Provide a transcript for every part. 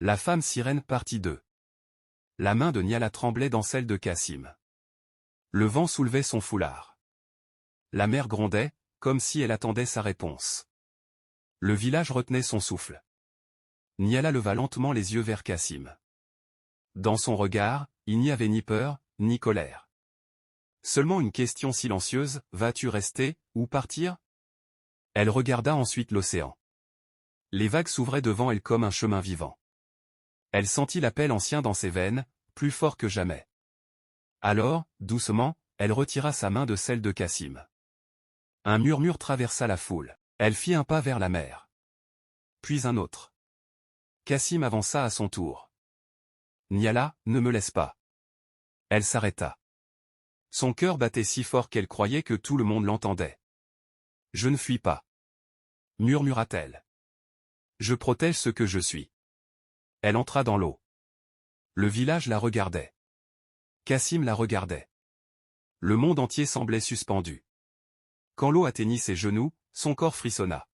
La femme sirène partie 2. La main de Niala tremblait dans celle de Cassim. Le vent soulevait son foulard. La mer grondait, comme si elle attendait sa réponse. Le village retenait son souffle. Niala leva lentement les yeux vers Cassim. Dans son regard, il n'y avait ni peur, ni colère. Seulement une question silencieuse, vas-tu rester, ou partir? Elle regarda ensuite l'océan. Les vagues s'ouvraient devant elle comme un chemin vivant. Elle sentit l'appel ancien dans ses veines, plus fort que jamais. Alors, doucement, elle retira sa main de celle de Cassim. Un murmure traversa la foule. Elle fit un pas vers la mer. Puis un autre. Cassim avança à son tour. Niala, ne me laisse pas. Elle s'arrêta. Son cœur battait si fort qu'elle croyait que tout le monde l'entendait. Je ne fuis pas. Murmura-t-elle. Je protège ce que je suis. Elle entra dans l'eau. Le village la regardait. Cassim la regardait. Le monde entier semblait suspendu. Quand l'eau atteignit ses genoux, son corps frissonna.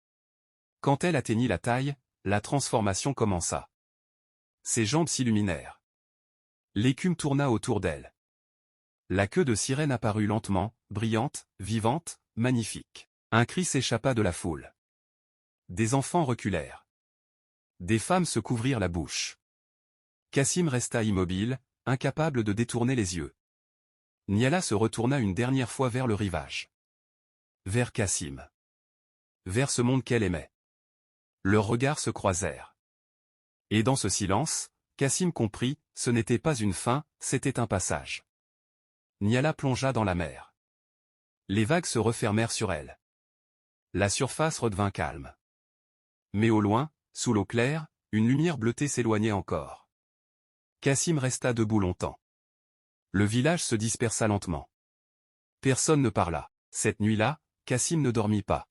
Quand elle atteignit la taille, la transformation commença. Ses jambes s'illuminèrent. L'écume tourna autour d'elle. La queue de sirène apparut lentement, brillante, vivante, magnifique. Un cri s'échappa de la foule. Des enfants reculèrent. Des femmes se couvrirent la bouche. Cassim resta immobile, incapable de détourner les yeux. Niala se retourna une dernière fois vers le rivage. Vers Cassim. Vers ce monde qu'elle aimait. Leurs regards se croisèrent. Et dans ce silence, Cassim comprit, ce n'était pas une fin, c'était un passage. Niala plongea dans la mer. Les vagues se refermèrent sur elle. La surface redevint calme. Mais au loin, sous l'eau claire, une lumière bleutée s'éloignait encore. Cassim resta debout longtemps. Le village se dispersa lentement. Personne ne parla. Cette nuit-là, Cassim ne dormit pas.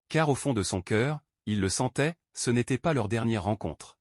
Car au fond de son cœur, il le sentait, ce n'était pas leur dernière rencontre.